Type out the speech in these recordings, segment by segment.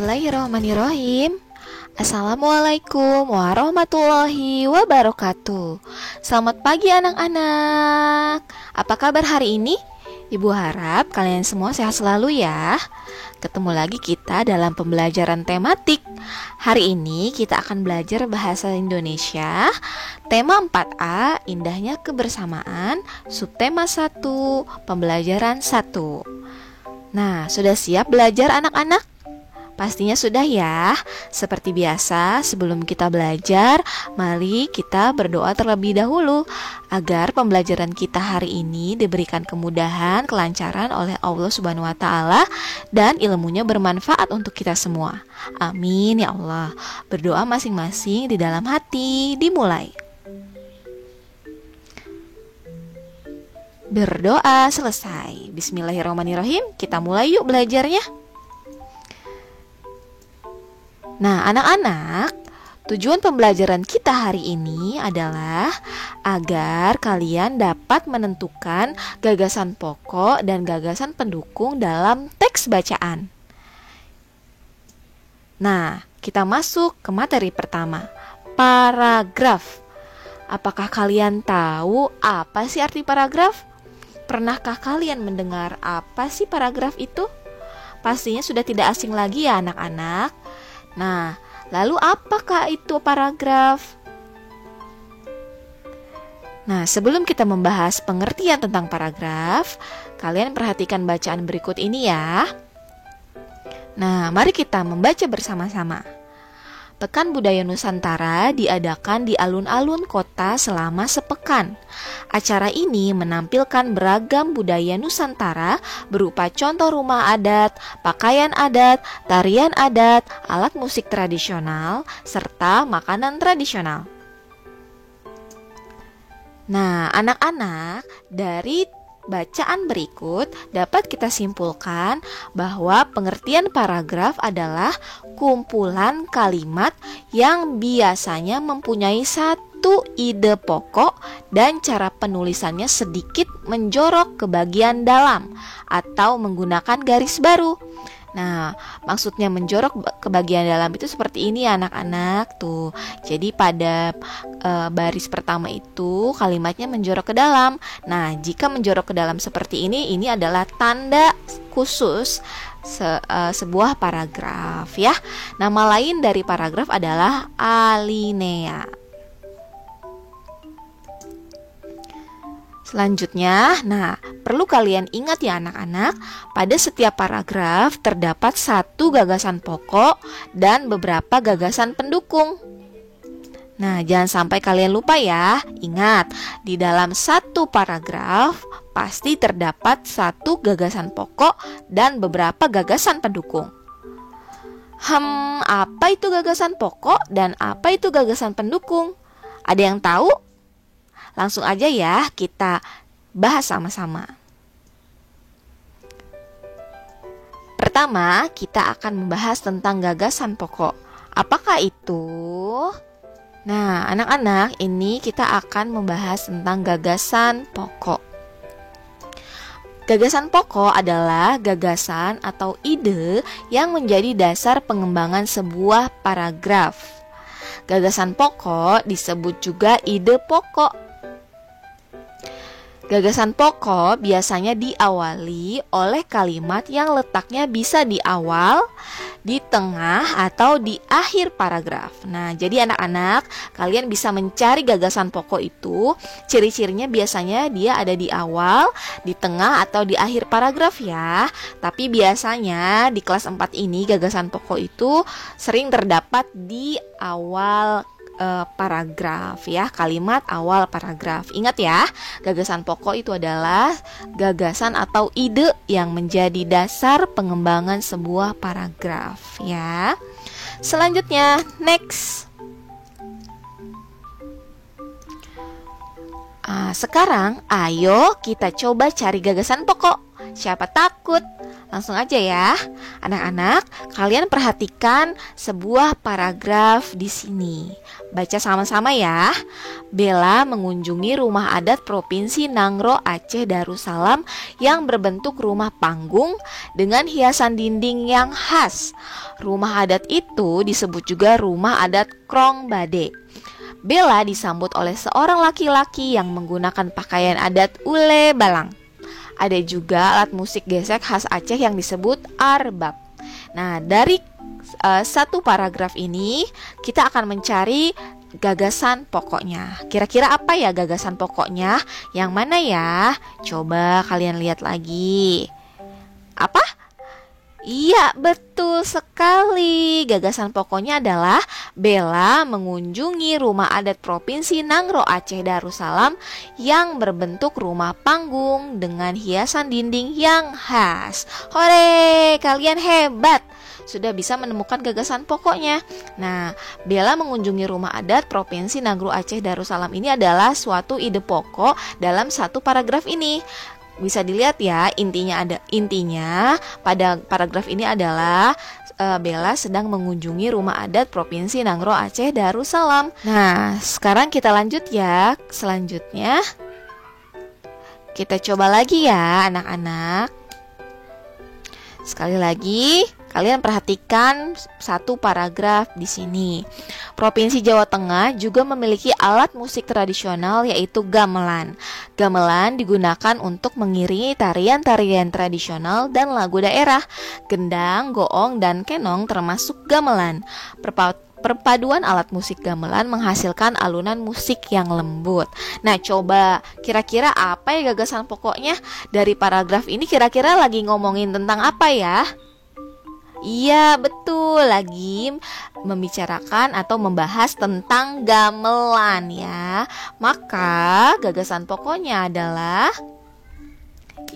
Bismillahirrahmanirrahim. Assalamualaikum warahmatullahi wabarakatuh. Selamat pagi anak-anak. Apa kabar hari ini? Ibu harap kalian semua sehat selalu ya. Ketemu lagi kita dalam pembelajaran tematik. Hari ini kita akan belajar bahasa Indonesia. Tema 4A, indahnya kebersamaan. Subtema 1, pembelajaran 1. Nah, sudah siap belajar anak-anak? Pastinya sudah ya. Seperti biasa, sebelum kita belajar, mari kita berdoa terlebih dahulu agar pembelajaran kita hari ini diberikan kemudahan, kelancaran oleh Allah Subhanahu wa taala dan ilmunya bermanfaat untuk kita semua. Amin ya Allah. Berdoa masing-masing di dalam hati, dimulai. Berdoa selesai. Bismillahirrahmanirrahim. Kita mulai yuk belajarnya. Nah, anak-anak, tujuan pembelajaran kita hari ini adalah agar kalian dapat menentukan gagasan pokok dan gagasan pendukung dalam teks bacaan. Nah, kita masuk ke materi pertama, paragraf. Apakah kalian tahu apa sih arti paragraf? Pernahkah kalian mendengar apa sih paragraf itu? Pastinya sudah tidak asing lagi ya anak-anak. Nah, lalu apakah itu paragraf? Nah, sebelum kita membahas pengertian tentang paragraf, kalian perhatikan bacaan berikut ini ya. Nah, mari kita membaca bersama-sama. Pekan Budaya Nusantara diadakan di alun-alun kota selama sepekan. Acara ini menampilkan beragam budaya Nusantara berupa contoh rumah adat, pakaian adat, tarian adat, alat musik tradisional, serta makanan tradisional. Nah, anak-anak, dari bacaan berikut dapat kita simpulkan bahwa pengertian paragraf adalah kumpulan kalimat yang biasanya mempunyai satu ide pokok dan cara penulisannya sedikit menjorok ke bagian dalam atau menggunakan garis baru. Nah, maksudnya menjorok ke bagian dalam itu seperti ini ya anak-anak tuh. Jadi pada baris pertama itu kalimatnya menjorok ke dalam. Nah, jika menjorok ke dalam seperti ini adalah tanda khusus sebuah paragraf ya. Nama lain dari paragraf adalah alinea. Selanjutnya, nah, perlu kalian ingat ya anak-anak, pada setiap paragraf terdapat satu gagasan pokok dan beberapa gagasan pendukung. Nah, jangan sampai kalian lupa ya. Ingat, di dalam satu paragraf pasti terdapat satu gagasan pokok dan beberapa gagasan pendukung. Apa itu gagasan pokok dan apa itu gagasan pendukung? Ada yang tahu? Langsung aja ya kita bahas sama-sama. Pertama, kita akan membahas tentang gagasan pokok. Apakah itu? Nah, anak-anak, ini kita akan membahas tentang gagasan pokok. Gagasan pokok adalah gagasan atau ide yang menjadi dasar pengembangan sebuah paragraf. Gagasan pokok disebut juga ide pokok. Gagasan pokok biasanya diawali oleh kalimat yang letaknya bisa di awal, di tengah, atau di akhir paragraf. Nah, jadi anak-anak, kalian bisa mencari gagasan pokok itu. Ciri-cirinya biasanya dia ada di awal, di tengah, atau di akhir paragraf ya. Tapi biasanya di kelas 4 ini gagasan pokok itu sering terdapat di awal paragraf ya, kalimat awal paragraf. Ingat ya, gagasan pokok itu adalah gagasan atau ide yang menjadi dasar pengembangan sebuah paragraf ya. Selanjutnya, next. Sekarang ayo kita coba cari gagasan pokok. Siapa takut? Langsung aja ya. Anak-anak, kalian perhatikan sebuah paragraf di sini. Baca sama-sama ya. Bella mengunjungi rumah adat Provinsi Nangro Aceh Darussalam yang berbentuk rumah panggung dengan hiasan dinding yang khas. Rumah adat itu disebut juga rumah adat Krong Bade. Bella disambut oleh seorang laki-laki yang menggunakan pakaian adat ule balang. Ada juga alat musik gesek khas Aceh yang disebut arbab. Nah, dari satu paragraf ini kita akan mencari gagasan pokoknya. Kira-kira apa ya gagasan pokoknya? Yang mana ya? Coba kalian lihat lagi. Apa? Iya, betul sekali. Gagasan pokoknya adalah Bella mengunjungi rumah adat Provinsi Nangro Aceh Darussalam yang berbentuk rumah panggung dengan hiasan dinding yang khas. Hore, kalian hebat! Sudah bisa menemukan gagasan pokoknya. Nah, Bella mengunjungi rumah adat Provinsi Nangro Aceh Darussalam ini adalah suatu ide pokok dalam satu paragraf ini. Bisa dilihat ya, intinya pada paragraf ini adalah Bella sedang mengunjungi rumah adat Provinsi Nangro Aceh Darussalam. Nah, sekarang kita lanjut ya. Selanjutnya kita coba lagi ya anak-anak. Sekali lagi, kalian perhatikan satu paragraf di sini. Provinsi Jawa Tengah juga memiliki alat musik tradisional yaitu gamelan. Gamelan digunakan untuk mengiringi tarian-tarian tradisional dan lagu daerah. Gendang, goong, dan kenong termasuk gamelan. Perpaduan alat musik gamelan menghasilkan alunan musik yang lembut. Nah, coba kira-kira apa ya gagasan pokoknya dari paragraf ini? Kira-kira lagi ngomongin tentang apa ya? Iya, betul, lagi membicarakan atau membahas tentang gamelan ya. Maka gagasan pokoknya adalah,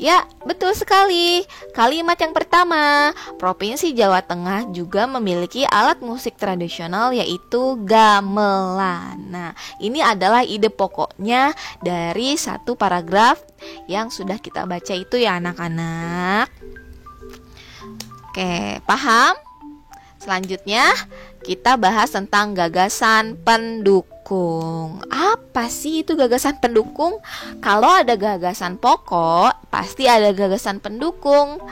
ya, betul sekali. Kalimat yang pertama, Provinsi Jawa Tengah juga memiliki alat musik tradisional yaitu gamelan. Nah, ini adalah ide pokoknya dari satu paragraf yang sudah kita baca itu ya anak-anak. Oke, paham? Selanjutnya kita bahas tentang gagasan pendukung. Apa sih itu gagasan pendukung? Kalau ada gagasan pokok, pasti ada gagasan pendukung.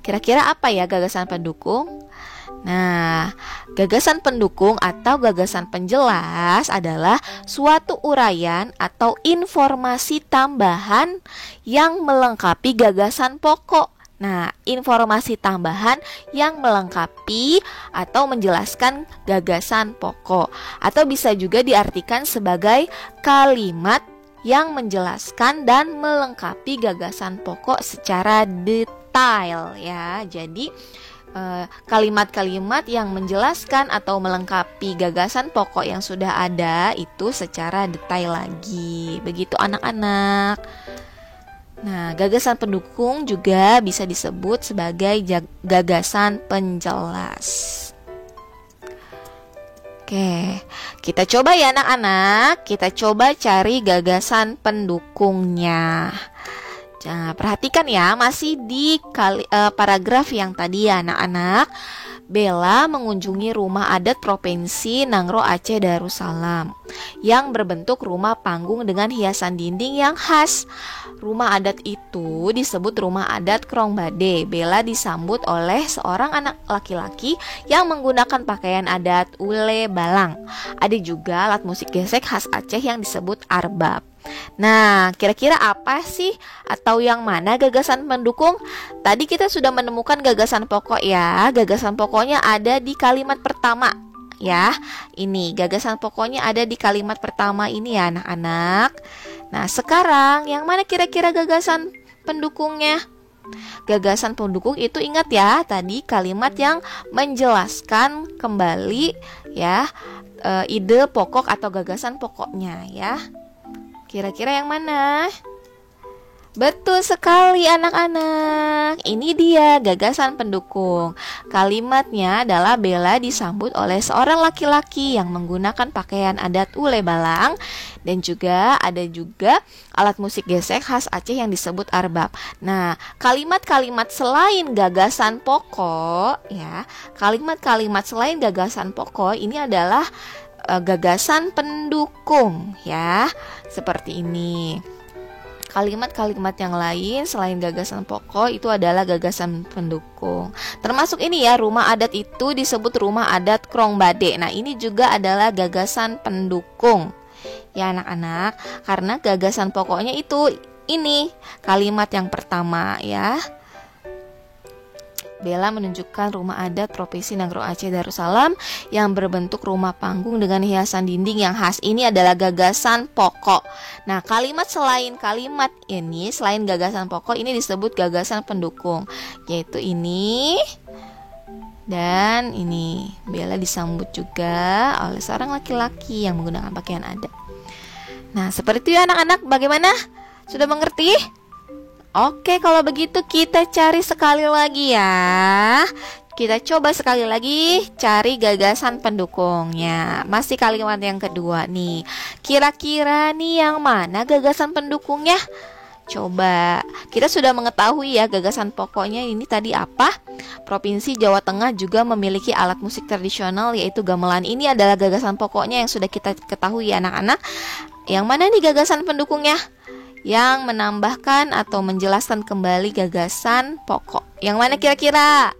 Kira-kira apa ya gagasan pendukung? Nah, gagasan pendukung atau gagasan penjelas adalah suatu uraian atau informasi tambahan yang melengkapi gagasan pokok. Nah, informasi tambahan yang melengkapi atau menjelaskan gagasan pokok, atau bisa juga diartikan sebagai kalimat yang menjelaskan dan melengkapi gagasan pokok secara detail ya. Jadi kalimat-kalimat yang menjelaskan atau melengkapi gagasan pokok yang sudah ada itu secara detail lagi. Begitu anak-anak. Nah, gagasan pendukung juga bisa disebut sebagai gagasan penjelas. Oke, kita coba ya anak-anak. Kita coba cari gagasan pendukungnya. Nah, perhatikan ya, masih di paragraf yang tadi ya anak-anak. Bella mengunjungi rumah adat Provinsi Nangro Aceh Darussalam yang berbentuk rumah panggung dengan hiasan dinding yang khas. Rumah adat itu disebut rumah adat Krong Bade. Bella disambut oleh seorang anak laki-laki yang menggunakan pakaian adat ule balang. Ada juga alat musik gesek khas Aceh yang disebut arbab. Nah, kira-kira apa sih atau yang mana gagasan pendukung? Tadi kita sudah menemukan gagasan pokok ya. Gagasan pokoknya ada di kalimat pertama ya. Ini gagasan pokoknya ada di kalimat pertama ini ya anak-anak. Nah, sekarang yang mana kira-kira gagasan pendukungnya? Gagasan pendukung itu ingat ya, tadi kalimat yang menjelaskan kembali ya ide pokok atau gagasan pokoknya ya. Kira-kira yang mana? Betul sekali anak-anak. Ini dia gagasan pendukung. Kalimatnya adalah Bella disambut oleh seorang laki-laki yang menggunakan pakaian adat ule balang, dan juga ada juga alat musik gesek khas Aceh yang disebut arbab. Nah, kalimat-kalimat selain gagasan pokok ya, kalimat-kalimat selain gagasan pokok ini adalah gagasan pendukung ya. Seperti ini. Kalimat-kalimat yang lain selain gagasan pokok itu adalah gagasan pendukung. Termasuk ini ya, rumah adat itu disebut rumah adat Krong Bade. Nah, ini juga adalah gagasan pendukung. Ya anak-anak, karena gagasan pokoknya itu ini kalimat yang pertama ya. Bella menunjukkan rumah adat Provinsi Nagro Aceh Darussalam yang berbentuk rumah panggung dengan hiasan dinding yang khas. Ini adalah gagasan pokok. Nah, kalimat selain kalimat ini, selain gagasan pokok, ini disebut gagasan pendukung, yaitu ini dan ini. Bella disambut juga oleh seorang laki-laki yang menggunakan pakaian adat. Nah, seperti itu ya anak-anak. Bagaimana? Sudah mengerti? Oke, kalau begitu kita cari sekali lagi ya. Kita coba sekali lagi cari gagasan pendukungnya. Masih kalimat yang kedua nih. Kira-kira nih yang mana gagasan pendukungnya? Coba. Kita sudah mengetahui ya gagasan pokoknya ini tadi apa? Provinsi Jawa Tengah juga memiliki alat musik tradisional yaitu gamelan. Ini adalah gagasan pokoknya yang sudah kita ketahui ya anak-anak. Yang mana nih gagasan pendukungnya? Yang menambahkan atau menjelaskan kembali gagasan pokok. Yang mana kira-kira?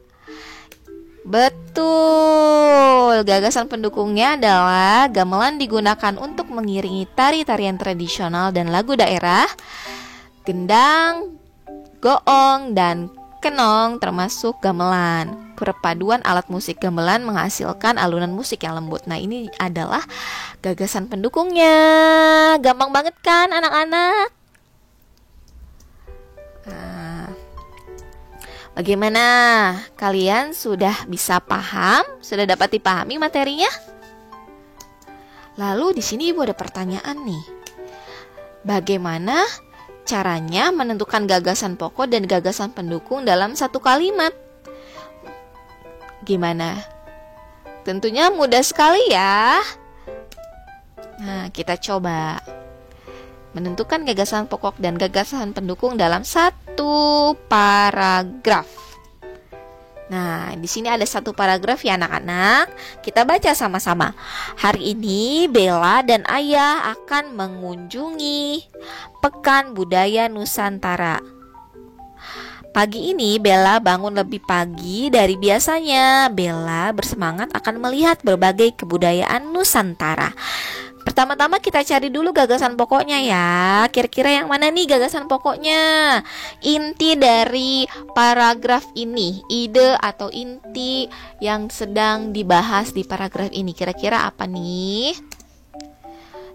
Betul, gagasan pendukungnya adalah gamelan digunakan untuk mengiringi tari-tarian tradisional dan lagu daerah, gendang, goong, dan kenong termasuk gamelan. Perpaduan alat musik gamelan menghasilkan alunan musik yang lembut. Nah, ini adalah gagasan pendukungnya. Gampang banget kan anak-anak? Nah, bagaimana? Kalian sudah bisa paham? Sudah dapat dipahami materinya? Lalu di sini Ibu ada pertanyaan nih. Bagaimana caranya menentukan gagasan pokok dan gagasan pendukung dalam satu kalimat? Gimana? Tentunya mudah sekali ya. Nah, kita coba menentukan gagasan pokok dan gagasan pendukung dalam satu paragraf. Nah, di sini ada satu paragraf ya anak-anak. Kita baca sama-sama. Hari ini Bella dan Ayah akan mengunjungi Pekan Budaya Nusantara. Pagi ini Bella bangun lebih pagi dari biasanya. Bella bersemangat akan melihat berbagai kebudayaan Nusantara. Pertama-tama kita cari dulu gagasan pokoknya ya. Kira-kira yang mana nih gagasan pokoknya? Inti dari paragraf ini, ide atau inti yang sedang dibahas di paragraf ini, kira-kira apa nih?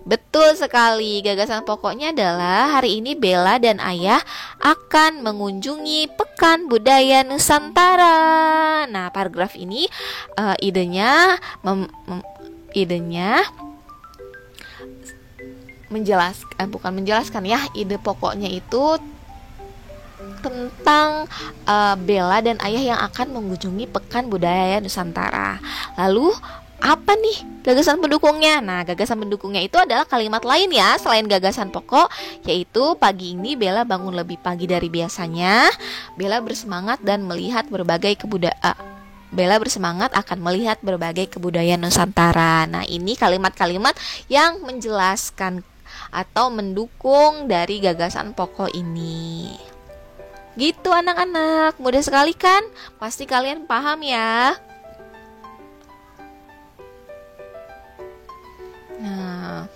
Betul sekali, gagasan pokoknya adalah hari ini Bella dan Ayah akan mengunjungi Pekan Budaya Nusantara. Nah, paragraf ini idenya menjelaskan ya, ide pokoknya itu tentang Bella dan Ayah yang akan mengunjungi Pekan Budaya Nusantara. Lalu apa nih gagasan pendukungnya? Nah, gagasan pendukungnya itu adalah kalimat lain ya selain gagasan pokok, yaitu pagi ini Bella bangun lebih pagi dari biasanya. Bella bersemangat akan melihat berbagai kebudayaan Nusantara. Nah, ini kalimat-kalimat yang menjelaskan atau mendukung dari gagasan pokok ini. Gitu anak-anak, mudah sekali kan? Pasti kalian paham ya. Nah,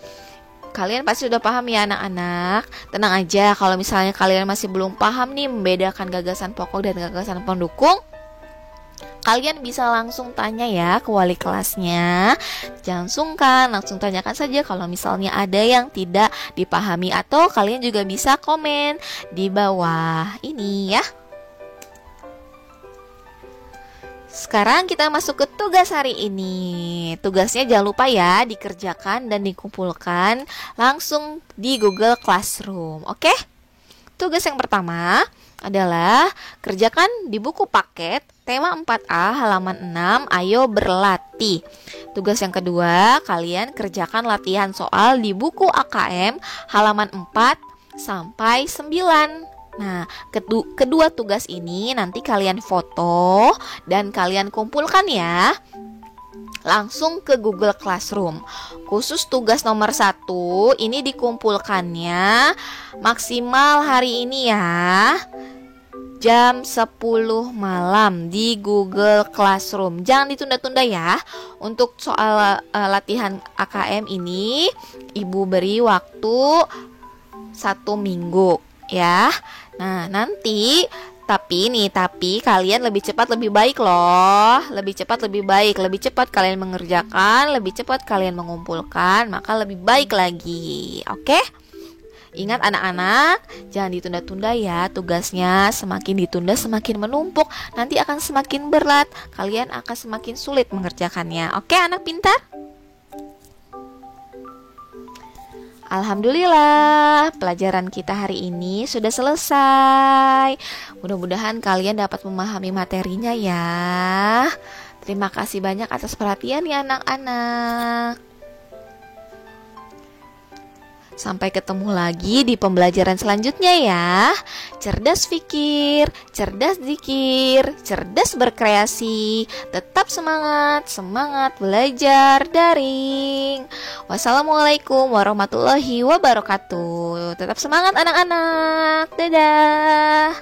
kalian pasti udah paham ya anak-anak. Tenang aja, kalau misalnya kalian masih belum paham nih membedakan gagasan pokok dan gagasan pendukung, kalian bisa langsung tanya ya ke wali kelasnya. Jangan sungkan, langsung tanyakan saja kalau misalnya ada yang tidak dipahami. Atau kalian juga bisa komen di bawah ini ya. Sekarang kita masuk ke tugas hari ini. Tugasnya jangan lupa ya dikerjakan dan dikumpulkan langsung di Google Classroom. Oke? Tugas yang pertama adalah kerjakan di buku paket tema 4A halaman 6, ayo berlatih. Tugas yang kedua, kalian kerjakan latihan soal di buku AKM halaman 4 sampai 9. Nah, kedua tugas ini nanti kalian foto dan kalian kumpulkan ya. Langsung ke Google Classroom. Khusus tugas nomor 1 ini dikumpulkannya maksimal hari ini ya, jam 10 malam di Google Classroom. Jangan ditunda-tunda ya. Untuk soal latihan AKM ini Ibu beri waktu 1 minggu ya. Nah, nanti tapi kalian lebih cepat lebih baik loh. Lebih cepat lebih baik. Lebih cepat kalian mengerjakan, lebih cepat kalian mengumpulkan, maka lebih baik lagi. Oke? Ingat anak-anak, jangan ditunda-tunda ya tugasnya. Semakin ditunda semakin menumpuk, nanti akan semakin berat. Kalian akan semakin sulit mengerjakannya. Oke anak pintar? Alhamdulillah, pelajaran kita hari ini sudah selesai. Mudah-mudahan kalian dapat memahami materinya ya. Terima kasih banyak atas perhatian ya anak-anak. Sampai ketemu lagi di pembelajaran selanjutnya ya. Cerdas pikir, cerdas zikir, cerdas berkreasi. Tetap semangat, semangat belajar daring. Wassalamualaikum warahmatullahi wabarakatuh. Tetap semangat anak-anak. Dadah.